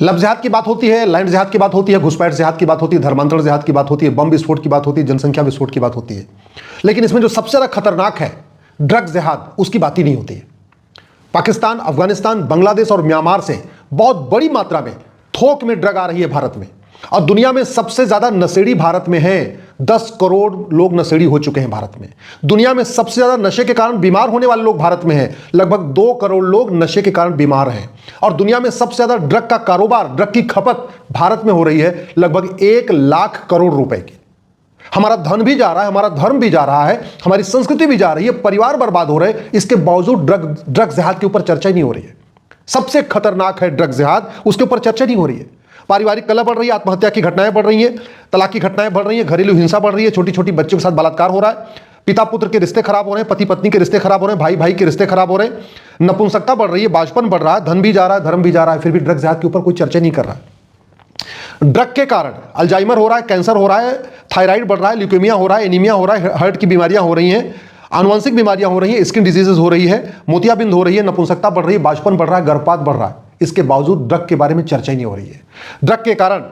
Love जिहाद की बात होती है, लैंड जिहाद की बात होती है, घुसपैठ जिहाद की बात होती है, धर्मांतरण जिहाद की बात होती है, बम विस्फोट की बात होती है, जनसंख्या विस्फोट की बात होती है। लेकिन इसमें जो सबसे ज्यादा खतरनाक है ड्रग जिहाद, उसकी बात ही नहीं होती है। पाकिस्तान, अफगानिस्तान, बांग्लादेश और म्यांमार से बहुत बड़ी मात्रा में थोक में ड्रग आ रही है भारत में, और दुनिया में सबसे ज्यादा नशेड़ी भारत में है। 10 करोड़ लोग नशेड़ी हो चुके हैं भारत में। दुनिया में सबसे ज्यादा नशे के कारण बीमार होने वाले लोग भारत में हैं, लगभग 2 करोड़ लोग नशे के कारण बीमार हैं। और दुनिया में सबसे ज्यादा ड्रग का कारोबार, ड्रग की खपत भारत में हो रही है, लगभग 1 लाख करोड़ रुपए की। हमारा धन भी जा रहा है, हमारा धर्म भी जा रहा है, हमारी संस्कृति भी जा रही है, परिवार बर्बाद हो रहे हैं। इसके बावजूद ड्रग जिहाद के ऊपर चर्चा ही नहीं हो रही है। सबसे खतरनाक है ड्रग जिहाद, उसके ऊपर चर्चा नहीं हो रही है। पारिवारिक कलह बढ़ रही है, आत्महत्या की घटनाएं बढ़ रही हैं, तलाक की घटनाएं बढ़ रही हैं, घरेलू हिंसा बढ़ रही है, छोटी छोटी बच्चों के साथ बलात्कार हो रहा है, पिता पुत्र के रिश्ते खराब हो रहे हैं, पति पत्नी के रिश्ते खराब हो रहे हैं, भाई भाई के रिश्ते खराब हो रहे हैं, नपुंसकता बढ़ रही है, बाजपन बढ़ रहा है, धन भी जा रहा है, धर्म भी जा रहा है, फिर भी ड्रग जिहाद के ऊपर कोई चर्चा नहीं कर रहा है। ड्रग के कारण अल्जाइमर हो रहा है, कैंसर हो रहा है, थायराइड बढ़ रहा है, ल्यूकेमिया हो रहा है, एनीमिया हो रहा है, हार्ट की बीमारियां हो रही हैं, आनुवंशिक बीमारियां हो रही हैं, स्किन डिजीजेस हो रही है, मोतियाबिंद हो रही है, नपुंसकता बढ़ रही है, बाजपन बढ़ रहा है, गर्भपात बढ़ रहा है। इसके बावजूद ड्रग के बारे में चर्चा ही नहीं हो रही है। ड्रग के कारण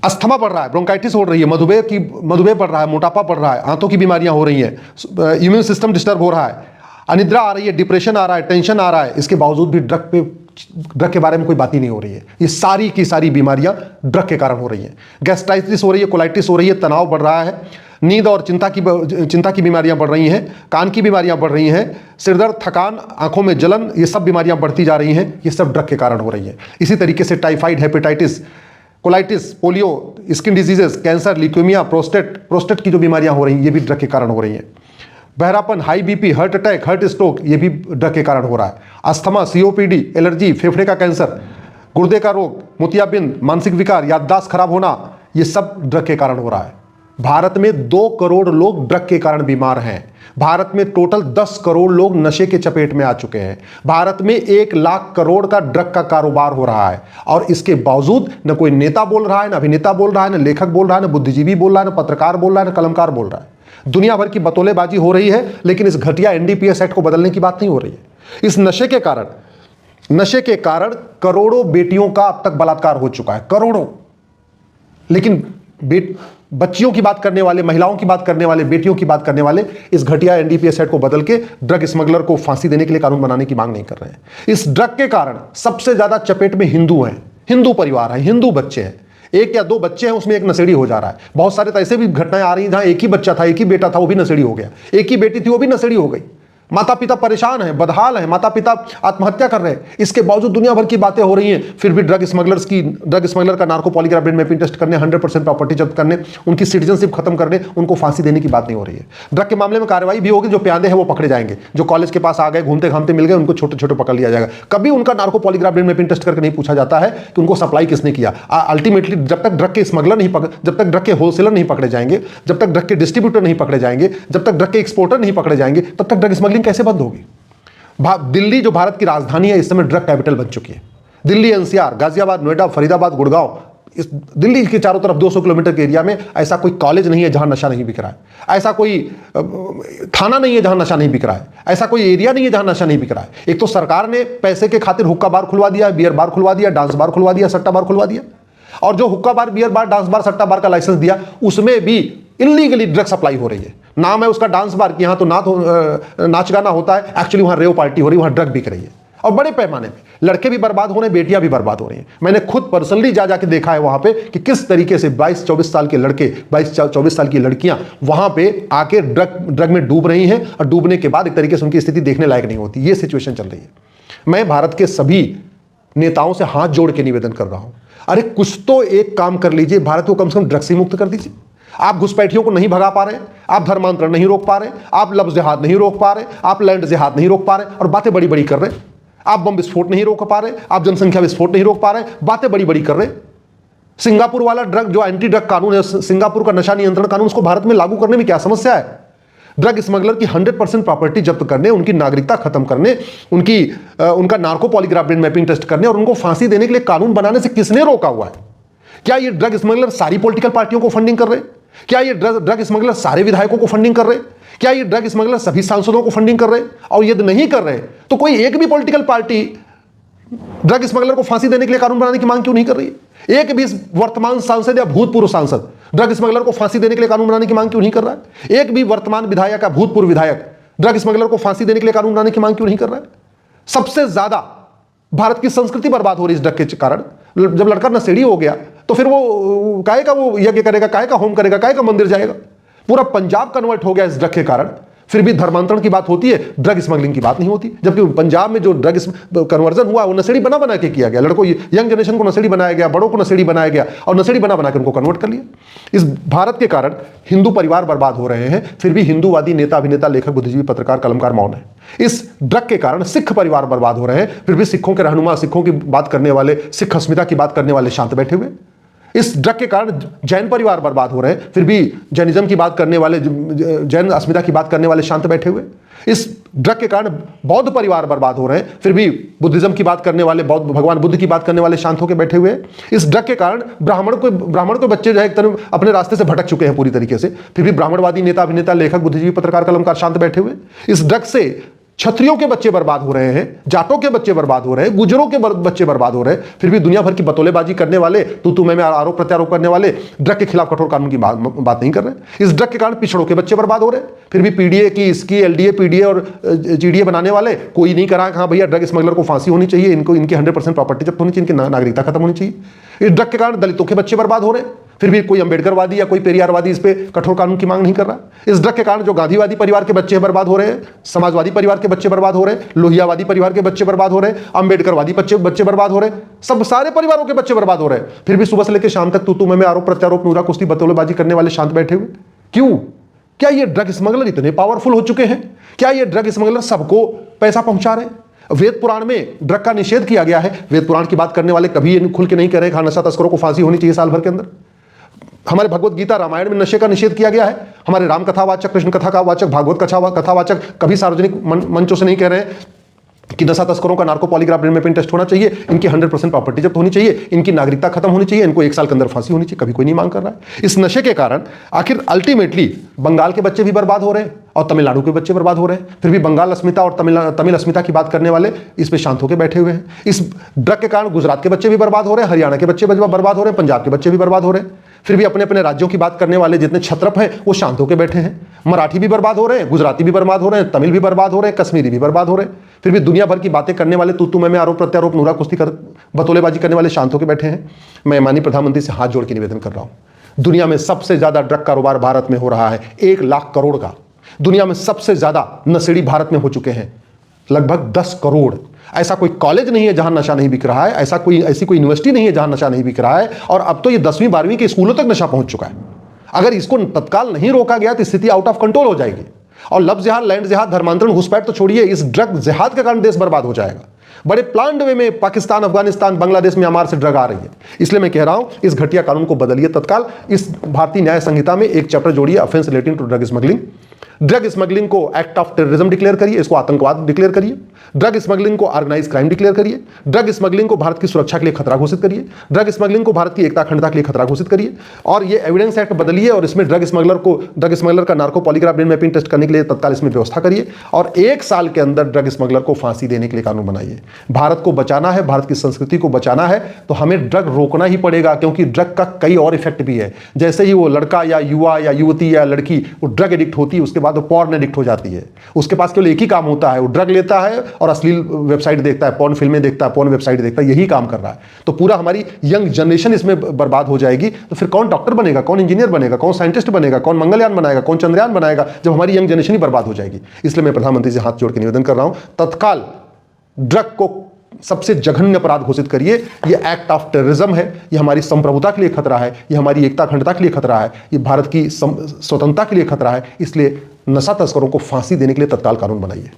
अस्थमा बढ़ रहा है, ब्रोंकाइटिस हो रही है, मधुमेह बढ़ रहा है, मोटापा बढ़ रहा है, आंतों की बीमारियां हो रही हैं, इम्यून सिस्टम डिस्टर्ब हो रहा है, अनिद्रा आ रही है, डिप्रेशन आ रहा है, टेंशन आ रहा है। इसके बावजूद भी ड्रग के बारे में कोई बात ही नहीं हो रही है। ये सारी की सारी बीमारियां ड्रग के कारण हो रही हैं। गैस्ट्राइटिस हो रही है, कोलाइटिस हो रही है, तनाव बढ़ रहा है, नींद और चिंता की बीमारियां बढ़ रही हैं, कान की बीमारियां बढ़ रही हैं, सिरदर्द, थकान, आंखों में जलन, ये सब बीमारियां बढ़ती जा रही हैं। ये सब ड्रग के कारण हो रही हैं। इसी तरीके से typhoid, hepatitis, colitis, polio, skin diseases, cancer, leukaemia, prostate की जो बीमारियां हो रही हैं, ये भी ड्रग के कारण हो रही हैं। बहरापन, high BP, heart attack, heart stroke, ये भी ड्रग के कारण हो रहा है। अस्थमा, सीओपीडी, एलर्जी, फेफड़े का कैंसर, गुर्दे का रोग, मोतियाबिंद, मानसिक विकार, याददाश्त खराब होना, ये सब ड्रग के कारण हो रहा है। भारत में 2 करोड़ लोग ड्रग के कारण बीमार हैं। भारत में टोटल 10 करोड़ लोग नशे के चपेट में आ चुके हैं। भारत में 1 लाख करोड़ का ड्रग का कारोबार हो रहा है, और इसके बावजूद न कोई नेता बोल रहा है, न अभिनेता बोल रहा है, न लेखक बोल रहा है, न बुद्धिजीवी बोल रहा है, न पत्रकार बोल रहा है, न कलमकार बोल रहा है। दुनिया भर की बतौलेबाजी हो रही है, लेकिन इस घटिया एनडीपीएस एक्ट को बदलने की बात नहीं हो रही है। इस नशे के कारण करोड़ों बेटियों का अब तक बलात्कार हो चुका है, करोड़ों। लेकिन बच्चियों की बात करने वाले, महिलाओं की बात करने वाले, बेटियों की बात करने वाले इस घटिया एनडीपीएस एक्ट को बदल के ड्रग स्मगलर को फांसी देने के लिए कानून बनाने की मांग नहीं कर रहे हैं। इस ड्रग के कारण सबसे ज्यादा चपेट में हिंदू हैं, हिंदू परिवार है, हिंदू बच्चे हैं। 1 या 2 बच्चे हैं, उसमें एक नशेड़ी हो जा रहा है। बहुत सारे तो ऐसे भी घटनाएं आ रही हैं जहां एक ही बच्चा था, एक ही बेटा था, वो भी नशेड़ी हो गया। एक ही बेटी थी, वो भी नशेड़ी हो गई। माता पिता परेशान हैं, बदहाल हैं, माता पिता आत्महत्या कर रहे हैं। इसके बावजूद दुनिया भर की बातें हो रही हैं, फिर भी ड्रग स्मगलर का narco polygraph brain mapping test करने, 100% प्रॉपर्टी जब्त करने, उनकी सिटीजनशिप खत्म करने, उनको फांसी देने की बात नहीं हो रही है। ड्रग के मामले में कार्रवाई भी होगी, जो प्यादे हैं वो पकड़े जाएंगे, जो कॉलेज के पास आ गए, घूमते घामते मिल गए, उनको छोटे छोटे पकड़ लिया जाएगा। कभी उनका narco polygraph brain mapping test करके नहीं पूछा जाता है कि उनको सप्लाई किसने किया। अल्टीमेटली जब तक ड्रग के स्मगलर नहीं पकड़े, जब तक ड्रग के होलसेलर नहीं पकड़े जाएंगे, जब तक ड्रग के डिस्ट्रीब्यूटर नहीं पकड़े जाएंगे, जब तक ड्रग के एक्सपोर्टर नहीं पकड़े जाएंगे, तब तक ड्रग स्मगलिंग कैसे बंद होगी। दिल्ली जो भारत की राजधानी है, इस समय ड्रग कैपिटल बन चुकी है। दिल्ली, एनसीआर, गाजियाबाद, नोएडा, फरीदाबाद, गुड़गांव, इस दिल्ली के चारों तरफ 200 किलोमीटर के एरिया में ऐसा कोई कॉलेज नहीं है जहां नशा नहीं बिक रहा है। ऐसा कोई थाना नहीं है जहां नशा नहीं बिक रहा है। ऐसा कोई एरिया नहीं है जहां नशा नहीं बिक रहा है। एक तो सरकार ने पैसे के खातिर हुक्का बार खुलवा दिया, बियर बार खुलवा दिया, डांस बार खुलवा दिया, सट्टा बार खुलवा दिया, और जो हुक्का बार, बियर बार, डांस बार, सट्टा बार का लाइसेंस दिया, उसमें भी इलीगली ड्रग सप्लाई हो रही है। नाम है उसका डांस बार, कि यहां तो नाच गाना होता है, एक्चुअली वहां रेव पार्टी हो रही है, वहां ड्रग बिक रही है, और बड़े पैमाने पे। लड़के भी बर्बाद हो रहे हैं, बेटियां भी बर्बाद हो रही हैं। मैंने खुद पर्सनली जाके देखा है वहां पे कि किस तरीके से 22-24 साल के लड़के, 22-24 साल की लड़कियां वहां पे आके ड्रग में डूब रही हैं, और डूबने के बाद एक तरीके से उनकी स्थिति देखने लायक नहीं होती। ये सिचुएशन चल रही है। मैं भारत के सभी नेताओं से हाथ जोड़ के निवेदन कर रहा हूं, अरे कुछ तो एक काम कर लीजिए, भारत को कम से कम ड्रग से मुक्त कर दीजिए। आप घुसपैठियों को नहीं भगा पा रहे, आप धर्मांतरण नहीं रोक पा रहे, आप लव जिहाद नहीं रोक पा रहे, आप लैंड जिहाद नहीं रोक पा रहे, और बातें बड़ी बड़ी कर रहे। आप बम विस्फोट नहीं रोक पा रहे, आप जनसंख्या विस्फोट नहीं रोक पा रहे, बातें बड़ी बड़ी कर रहे। सिंगापुर वाला ड्रग जो एंटी ड्रग कानून है, सिंगापुर का नशा नियंत्रण कानून, उसको भारत में लागू करने में क्या समस्या है। ड्रग स्मगलर की 100% प्रॉपर्टी जब्त करने, उनकी नागरिकता खत्म करने, उनका narco polygraph brain mapping test करने, और उनको फांसी देने के लिए कानून बनाने से किसने रोका हुआ है। क्या ये ड्रग स्मगलर सारी पॉलिटिकल पार्टियों को फंडिंग कर रहे? क्या ये ड्रग स्मगलर सारे विधायकों को फंडिंग कर रहे? क्या ये ड्रग स्मगलर सभी सांसदों को फंडिंग कर रहे? और यदि नहीं कर रहे तो कोई एक भी पॉलिटिकल पार्टी ड्रग स्मगलर को फांसी देने के लिए कानून बनाने की मांग क्यों नहीं कर रही है? एक भी वर्तमान सांसद या भूतपूर्व सांसद ड्रग स्मगलर को फांसी देने के लिए कानून बनाने की मांग क्यों नहीं कर रहा है? एक भी वर्तमान विधायक या भूतपूर्व विधायक ड्रग स्मगलर को फांसी देने के लिए कानून बनाने की मांग क्यों नहीं कर रहा है? सबसे ज्यादा भारत की संस्कृति बर्बाद हो रही है इस ड्रग के कारण। जब लड़का नशेड़ी हो गया तो फिर वो काहे का वो यज्ञ करेगा, काहे का होम करेगा, काहे का मंदिर जाएगा? पूरा पंजाब कन्वर्ट हो गया इस ड्रग के कारण। फिर भी धर्मांतरण की बात होती है, ड्रग स्मगलिंग की बात नहीं होती। जबकि पंजाब में जो ड्रग कन्वर्जन हुआ वो नशेड़ी बना बना के किया गया। लड़कों, यंग जनरेशन को नशेड़ी बनाया गया, बड़ों को नशेड़ी बनाया गया और नशेड़ी बना बना के उनको कन्वर्ट कर लिया। इस भारत के कारण हिंदू परिवार बर्बाद हो रहे हैं, फिर भी हिंदूवादी नेता, अभिनेता, लेखक, बुद्धिजीवी, पत्रकार, कलमकार मौन है। इस ड्रग के कारण सिख परिवार बर्बाद हो रहे हैं, फिर भी सिखों के रहनुमा, सिखों की बात करने वाले, सिख अस्मिता की बात करने वाले शांत बैठे हुए। इस ड्रग के कारण जैन परिवार बर्बाद हो रहे हैं, फिर भी जैनिज्म की बात करने वाले, जैन अस्मिता की बात करने वाले शांत बैठे हुए। इस ड्रग के कारण बौद्ध परिवार बर्बाद हो रहे हैं, फिर भी बुद्धिज्म की बात करने वाले, बौद्ध भगवान बुद्ध की बात करने वाले शांत होकर बैठे हुए। इस ड्रग के कारण ब्राह्मण को बच्चे जो है एक तरह अपने रास्ते से भटक चुके हैं पूरी तरीके से, फिर भी ब्राह्मणवादी नेता, अभिनेता, लेखक, बुद्धिजीवी, पत्रकार, कलमकार शांत बैठे हुए। इस ड्रग से क्षत्रियों के बच्चे बर्बाद हो रहे हैं, जाटों के बच्चे बर्बाद हो रहे हैं, गुजरों के बच्चे बर्बाद हो रहे हैं, फिर भी दुनिया भर की बतौलेबाजी करने वाले, तू मैं आरोप प्रत्यारोप करने वाले ड्रग के खिलाफ कठोर कानून की बात नहीं कर रहे। इस ड्रग के कारण पिछड़ों के बच्चे बर्बाद हो रहे हैं, फिर भी पीडीए की, इसकी, एलडीए, पीडीए और जीडीए बनाने वाले कोई नहीं करा कि हाँ भैया ड्रग स्मगलर को फांसी होनी चाहिए, इनको इनकी 100% प्रॉपर्टी जब्त होनी चाहिए, इनकी नागरिकता खत्म होनी चाहिए। इस ड्रग के कारण दलितों के बच्चे बर्बाद हो रहे हैं, फिर भी कोई अंबेडकरवादी या कोई पेरियारवादी इस पे कठोर कानून की मांग नहीं कर रहा। इस ड्रग के कारण जो गांधीवादी परिवार के बच्चे बर्बाद हो रहे हैं, समाजवादी परिवार के बच्चे बर्बाद हो रहे हैं, लोहियावादी परिवार के बच्चे बर्बाद हो रहे हैं, अंबेडकरवादी बच्चे बर्बाद हो रहे हैं, सब सारे परिवारों के बच्चे बर्बाद हो रहे हैं, फिर भी सुबह से लेकर शाम तक तू मैं आरोप प्रत्यारोप, नूरा कुश्ती, बतौलेबाजी करने वाले शांत बैठे हुए। क्यों? क्या ये ड्रग स्मगलर इतने पावरफुल हो चुके हैं? क्या ये ड्रग स्मगलर सबको पैसा पहुंचा रहे हैं? वेद पुराण में ड्रग का निषेध किया गया है। वेद पुराण की बात करने वाले कभी खुल के नहीं कह रहे कि नशा तस्करों को फांसी होनी चाहिए साल भर के अंदर। हमारे भगवत गीता, रामायण में नशे का निषेध किया गया है। हमारे राम कथावाचक, कृष्ण कथा का वाचक, भागवत कथावाचक कभी सार्वजनिक मंचों से नहीं कह रहे कि नशा तस्करों का narco polygraph brain mapping test होना चाहिए, इनकी 100% प्रॉपर्टी जब्त होनी चाहिए, इनकी नागरिकता खत्म होनी चाहिए, इनको 1 साल के अंदर फांसी होनी चाहिए। कभी कोई नहीं मांग कर रहा है। इस नशे के कारण आखिर अल्टीमेटली बंगाल के बच्चे भी बर्बाद हो रहे हैं और तमिलनाडु के बच्चे बर्बाद हो रहे हैं, फिर भी बंगाल अस्मिता और तमिल अस्मिता की बात करने वाले इस पे शांत होकर बैठे हुए हैं। इस ड्रग के कारण गुजरात के बच्चे भी बर्बाद हो रहे हैं, हरियाणा के बच्चे बर्बाद हो रहे हैं, पंजाब के बच्चे भी बर्बाद हो रहे हैं, फिर भी अपने अपने राज्यों की बात करने वाले जितने क्षत्रप हैं वो शांत होकर बैठे हैं। मराठी भी बर्बाद हो रहे हैं, गुजराती भी बर्बाद हो रहे हैं, तमिल भी बर्बाद हो रहे हैं, कश्मीरी भी बर्बाद हो रहे हैं, फिर भी दुनिया भर की बातें करने वाले, तू मैं आरोप प्रत्यारोप, नूरा कुश्ती कर, बतौलेबाजी करने वाले शांत होकर बैठे हैं। मैं माननीय प्रधानमंत्री से हाथ जोड़ के निवेदन कर रहा हूं, दुनिया में सबसे ज्यादा ड्रग कारोबार भारत में हो रहा है, 1 लाख करोड़ का। दुनिया में सबसे ज्यादा नशेड़ी भारत में हो चुके हैं, लगभग 10 करोड़। ऐसा कोई कॉलेज नहीं है जहां नशा नहीं बिक रहा है, ऐसी कोई यूनिवर्सिटी नहीं है जहां नशा नहीं बिक रहा है, और अब तो ये 10वीं 12वीं के स्कूलों तक नशा पहुंच चुका है। अगर इसको तत्काल नहीं रोका गया तो स्थिति आउट ऑफ कंट्रोल हो जाएगी और लव जिहाद, लैंड जिहाद, धर्मांतरण, घुसपैठ तो छोड़िए, इस ड्रग जिहाद के कारण देश बर्बाद हो जाएगा। बड़े प्लान्ड वे में पाकिस्तान, अफगानिस्तान, बांग्लादेश, म्यांमार से ड्रग आ रही है। इसलिए मैं कह रहा हूं इस घटिया कानून को बदलिए तत्काल। इस भारतीय न्याय संहिता में एक चैप्टर जोड़िए, offence relating to drug smuggling. Drug smuggling को एक्ट ऑफ टेररिज्म डिक्लेयर करिए, इसको आतंकवाद डिक्लेयर करिए। ड्रग स्मगलिंग को ऑर्गेनाइज क्राइम डिक्लेयर करिए। ड्रग स्मगलिंग को भारत की सुरक्षा के लिए खतरा घोषित करिए। ड्रग स्मगलिंग को भारत की एकता अखंडता के लिए खतरा घोषित करिए। और ये एविडेंस एक्ट बदलिए और इसमें ड्रग स्मगलर का narco polygraph brain mapping test करने के लिए तत्काल इसमें व्यवस्था करिए और 1 साल के अंदर ड्रग स्मगलर को फांसी देने के लिए कानून बनाइए। भारत को बचाना है, भारत की संस्कृति को बचाना है तो हमें ड्रग रोकना ही पड़ेगा, क्योंकि ड्रग का कई और इफेक्ट भी है। जैसे ही वो लड़का या युवा या युवती या लड़की वो ड्रग एडिक्ट होती है, उसके बाद वो पॉर्न एडिक्ट हो जाती है। उसके पास केवल एक ही काम होता है, वो ड्रग लेता है और अश्लील वेबसाइट देखता है, पॉर्न फिल्में देखता है, पॉर्न वेबसाइट देखता है, यही काम कर रहा है। तो पूरा हमारी यंग जनरेशन इसमें बर्बाद हो जाएगी। तो फिर कौन डॉक्टर बनेगा, कौन इंजीनियर बनेगा, कौन साइंटिस्ट बनेगा, कौन मंगलयान बनाएगा, कौन चंद्रयान बनाएगा, जब हमारी यंग जनरेशन ही बर्बाद हो जाएगी। इसलिए मैं प्रधानमंत्री से हाथ जोड़ के निवेदन कर रहा हूं, तत्काल ड्रग को सबसे जघन्य अपराध घोषित करिए। ये एक्ट ऑफ टेररिज्म है, ये हमारी संप्रभुता के लिए खतरा है, ये हमारी एकता अखंडता के लिए खतरा है, ये भारत की स्वतंत्रता के लिए खतरा है। इसलिए नशा तस्करों को फांसी देने के लिए तत्काल कानून बनाइए।